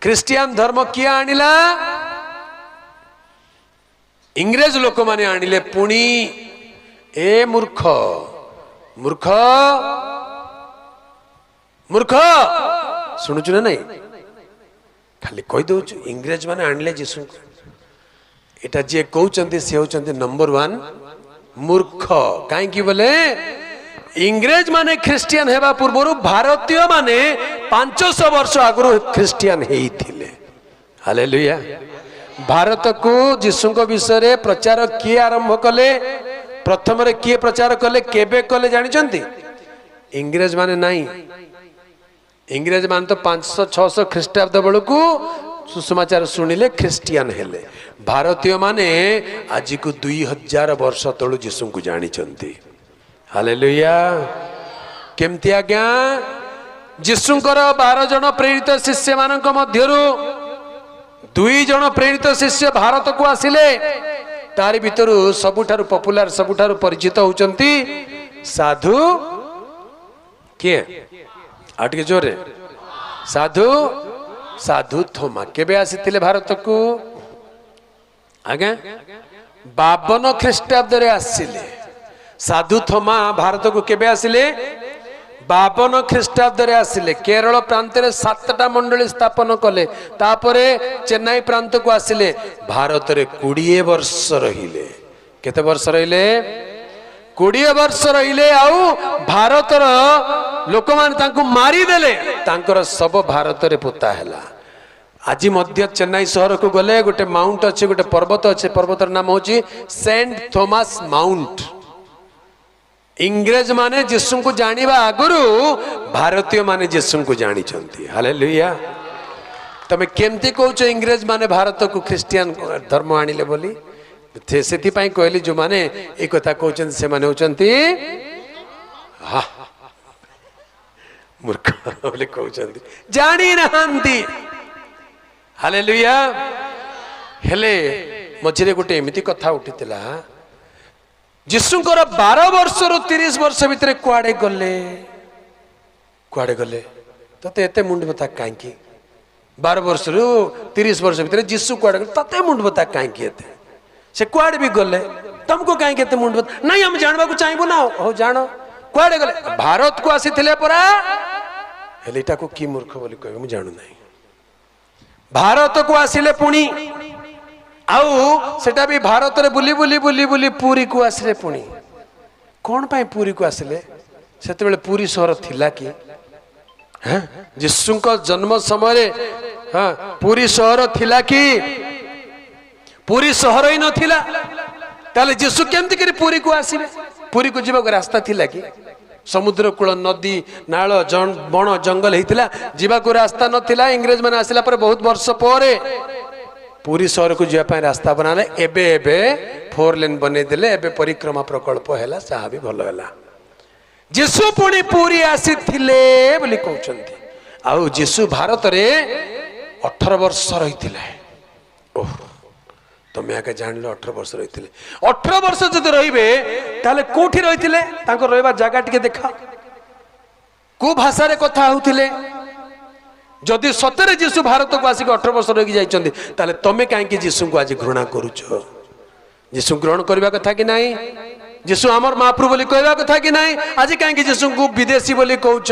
Christian ଧର୍ମ କିଏ ଆଣିଲା? इंग्रेज लोक माने आनिले पुणी ए मूर्ख मूर्ख मूर्ख शुणुचु ना नहीं खाली कही दौ इंग्रेज माने आनिले जीसु एटा जे कहउचंती से होचंती नंबर 1 मूर्ख काई बोले इंग्रेज माने ख्रिस्टियन हेबा पूर्व भारतीय माने 500 वर्ष आगु ख्रिस्टियन हेइथिले हालेलुया। भारत को जीशु विषय प्रचार किए आरंभ कले प्रथम किए प्रचार कले केबे कले जानिचंती? इंग्रेज माने नहीं इंग्रेज मान तो 500-600 ख्रीष्टाब्द बेलू सुसमाचार शुणिले ख्रिस्टियन हेले भारतीय माने आज को 2000 वर्ष तलू जीशु को जानिचंती हालेलुया। केमती आज्ञा जीशुंकर 12 जन प्रेरित शिष्य मानक मध्यरु 2 जन प्रेरित शिष्य भारत को आसिले तारी भितर सबुठारु पॉपुलर सबुठारु परिचित होचंती साधु किए आटके जोरे साधु साधु थोमा केबे आसीथिले भारत को आगे 52 ख्रीष्टाब्द रे आसिले साधु थोमा भारत को केबे आसिले 52 ख्रीष्टाब्द रे आसिले केरल प्रांत रे 7टा मंडली स्थापन कले तापरे चेन्नई प्रांत को आसिले भारत रे 20 वर्ष रहिले केते वर्ष रहिले 20 वर्ष रहिले आउ भारत रो लोक मान तांको मारी देले तांकर सब भारत रे पोता हैला आज मध्य चेन्नई शहर को गले गोटे माउंट अच्छे गोटे पर्वत अच्छे पर्वतर नाम होची सेंट थॉमस माउंट इंग्रेज माने जीसु को जानिबा आगुरु भारतीय माने जीसु को जानी चंती हालेलुया। तमे केमती कहउछ इंग्रेज माने भारत को ख्रिस्टियन धर्म आनिले बोली सेति पई कहली जो माने ए कथा कहउछन से माने होचंती हा मूर्ख बोले कहउछंती जानी नहंती हालेलुया। हेले मझिरे गोटे एमिति कथा उठितिला जीशुंकर 12 वर्ष रु 30 वर्ष भितर कुआडे गले तते एते मुंड बता कांकी 12 वर्ष रु 30 वर्ष भितर जीशु कुआडे गले तते मुंड बता कांकी एते से कुआडे भी गले तुमको कांकी एते मुंड बता नहीं हम जानबा को चाहबो ना हो जानो कुआडे गले भारत को आसीथिले परा हेलेटा को की मूर्ख बोली कहबो हम जानु नहीं भारत को आसिले पुणी आउ सेटा भी भारत रे बुली बुली बुली बुली पुरी को आसिले पुणी कौन पाए पुरी को आसिले सेते बेले पुरी शहर थिला कि हां जीशु को जन्म समय रे हां पुरी शहर थिला कि पुरी शहर ही न थिला ताले जीशु केमति करी पुरी को आसीबे पुरी को जीवा को रास्ता थिला कि समुद्र कूल नदी नाल बण जंगल हेतिला जीवा को रास्ता नथिला इंग्रेज माने आसिला पर बहुत वर्ष परे पुरी शहर को जाए रास्ता बनाले एबे एबे 4 लेन बने देले एबे परिक्रमा प्रकल्प हैला चाह भी भल हैला जीशु पुणी पुरी आसी थिले बोली कहउचंती आउ जीशु भारत रे 18 वर्ष रहिथिले ओह तमे आके जानले 18 वर्ष रहिथिले 18 वर्ष जदि रहिबे ताले कोठी रहिथिले तांको रहबा जागा टिके देखा को भाषा रे कथा होउथिले जदि सतरे जीशु भारत को आसिक 18 वर्ष रही जाइछन्ती ताले तमे काहे जीशु को आज घृणा करूछ जीशु ग्रहण करबा कथा कि नहीं जीशु हमर महाप्रभु बोली कहबा कथा कि नहीं आज काहे जीशु को विदेशी बोली कहउछ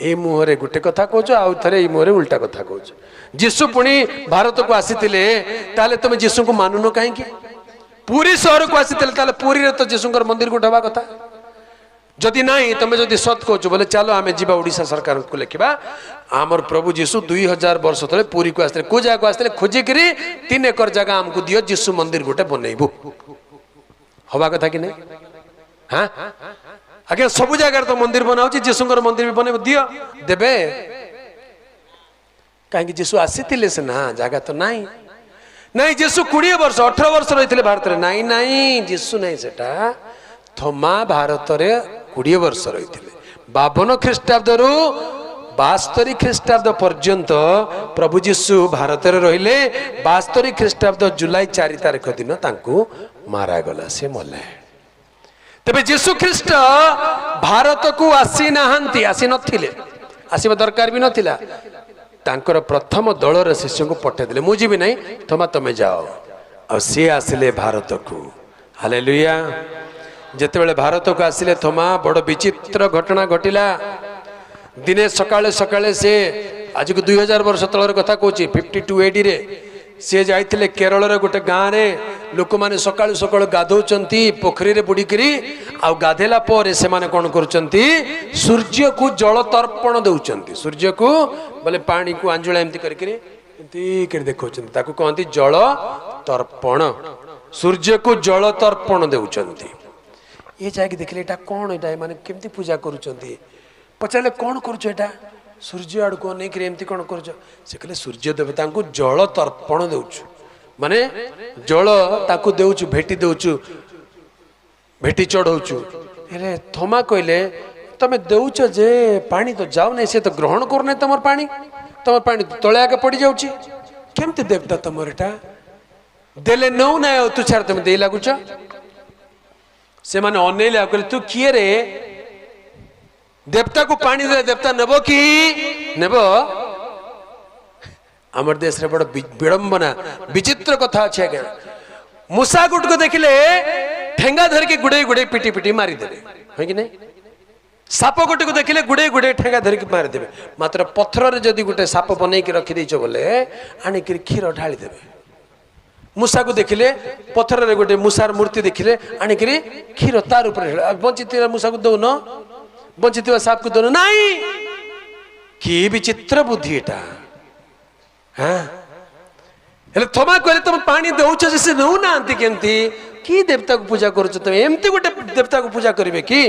ए मुहरे गुटे कथा कहउछ आउ थरे ए मुहरे उल्टा कथा कहउछ जीशु पुणी भारत को आसीतिले ताले तमे जीशु को मानुनो काहे कि पूरी शहर को आसीतिले ताले पूरी रे तो जीशुंकर मंदिर को ढबा कथा जदि नहीं तुम जदि सत कहूँ बोले चलो आम जा ओडिशा सरकार को लिखा आमर प्रभु जीशु 2000 वर्ष तले पूरी को आसते को जगह आसते खोजिक 3 एकर जगह आमको दियो जीशु मंदिर गोटे बनइबू हवा कथा कि नहीं हाँ आगे सब जगह तो मंदिर बनाऊँ जीशुंकर मंदिर भी बन दियो देबे कहीं जीशु आसी से ना जगह तो नहीं नहीं जीशु 20 वर्ष 18 वर्ष रही भारत में नहीं नहीं जीशु नहीं सेटा थोमा भारत रे 20 वर्ष रही 52 ख्रीष्टाब्द रु 72 ख्रीष्टाब्द पर्यंत प्रभु जीशु भारत रे रहिले 72 ख्रीष्टाब्द जुलाई 4 तारिख दिन तांको मारा गला से मले तबे जीशु ख्रीष्ट भारत को आसी नहांती आसी नथिले आसीबा दरकार भी नथिला तांकर प्रथम दलर शिष्य को पठेदेले मुझे भी नहीं थोमा तमें जाओ और सी आसिले भारत को हालेलुया जेतेबेले भारत को आसिले थोमा बड़ विचित्र घटना घटिला दिने सकाळे सकाळे से आज को 2000 वर्ष तलर कथा कहूँ 52 AD रे सी जाइथिले केरल रे गोटे गाँव रे लोक माने सकाळु सकाळु गाधौचंती पोखरी रे बुड़ीकरी आ गाधेला पर से माने कोन करूचंती सूर्य को जल तर्पण दउचंती सूर्य को बोले पानी को आंजुला एमती करकरी एमती कर देखौचंती ताको कहंती जल तर्पण सूर्य को जल तर्पण दउचंती ये जाके देखले एटा कोन एटा माने केमती पूजा करूचंती पचारे कोन करूछ एटा सूर्य आड़ को नहीं एमती कौन कर कहले सूर्य देवता को जल तर्पण देउछु माने जल ताकू देउछु भेटी देउछु भेटी चढ़ौछु हेले थोमा कहले तमे देउछ जे पानी तो जाऊ नहीं से तो ग्रहण करने तमर पानी तले आगे पड़ जाउछि केमती देवता तमर एटा देले नौ ना तू छाड़ तमे दे लागुछ से माने अनेले कहले तू किए रे देवता को पानी दे देवता नेबो कि नेबो आमर देश रे बड़ विडंबना विचित्र कथा अच्छे क्या मूसा गुट को देखिले ठेंगा धर के गुड़े गुड़े पिटी पिटी मारी देबे है कि नहीं साप गुटे को देखिले गुड़े गुड़े ठेंगा धर के मारी देबे मात्र पत्थर रे जदी गुटे साप बनै के रखि दैछ बोले आनी के खीर ढाली देबे मूसा को देखिले पत्थर रे गुटे मूसार मूर्ति देखिले आनी के खीर तार ऊपर बंचित मूसा को दो न बंचित साप को दोनों नहीं कि विचित्र बुद्धि एटा हाँ हेले थोमा कहले तुम पानी दउछ जैसे नौ ना आंती केमती की देवता को पूजा करूछ तुम एमती गोटे देवता को पूजा करिवे कि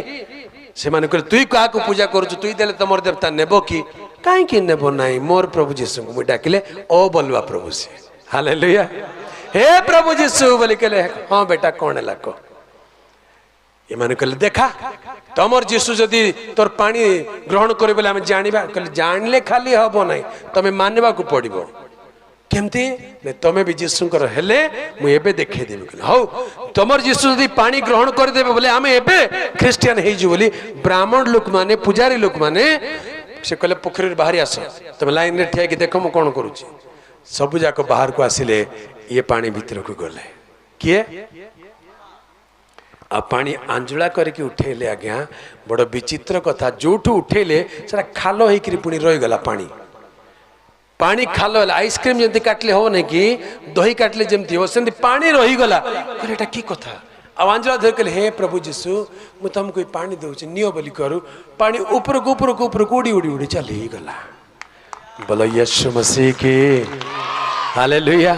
से माने कहले तुई का को पूजा करूछ तुई देले तमर देवता नेबो कि काहे कि नेबो नाही मोर प्रभु यीशु को डाकिले ओ बोलवा प्रभु से हालेलुया हे प्रभु यीशु बोले कहले हां बेटा कोन लाको ये माने कहले देखा तमर जीशु जदि तोर पानी ग्रहण करे बोले हमें जानिबा कहले जानले खाली हबो नाही तमे मानबा को पड़िबो केमती ने तमे भी जीशु कर हेले मु एबे देखे देबे कहले हौ तमर जीशु जदि पानी ग्रहण कर देबे बोले हमें एबे क्रिश्चियन हेइ जो बोली ब्राह्मण लोक माने पुजारी लोक माने से कहले पोखरी बाहर आस तमे लाइन रे ठिया के देखो मु कोन करूची सब जाको बाहर को आसिले ये पानी भीतर को गले किए आ पानी आंजुला करके उठेले आज्ञा बड़ विचित्र कथा जोठू उठेले सेटा खालो होइकरी पुनी रहि गला पानी पानी खालो आइसक्रीम जंती काटले हो नहीं कि दही काटले जमती हो सेंती पानी रहि गला अरे एटा की कथा आ आंजुला धर के हे प्रभु यीशु मु तुमको पानी देउछि नियो बोली करू पानी ऊपर को उड़ी उड़ी उड़ी चली गला बोलो यीशु मसीह की हालेलुया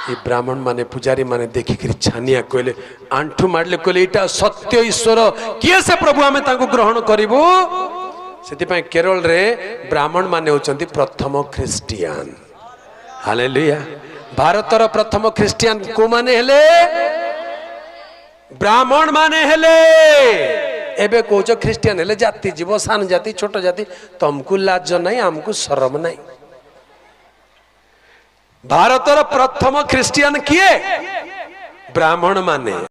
ये ब्राह्मण माने पुजारी माने देखिक छानिया कहले आंठू मारले कहले इटा सत्य ईश्वर किए से प्रभु आमे तांको ग्रहण करिवो सेति पय केरल रे ब्राह्मण माने होचंती प्रथम ख्रिस्टियन हालेलुया भारतर प्रथम ख्रिस्टियन को माने हेले ब्राह्मण माने हेले एबे कोच ख्रिस्टियन हेले जाति जीव सान जाति छोट जाति तुमको लाज नहीं हमको शरम नहीं भारतर प्रथम ख्रिस्टियन किए ब्राह्मण माने।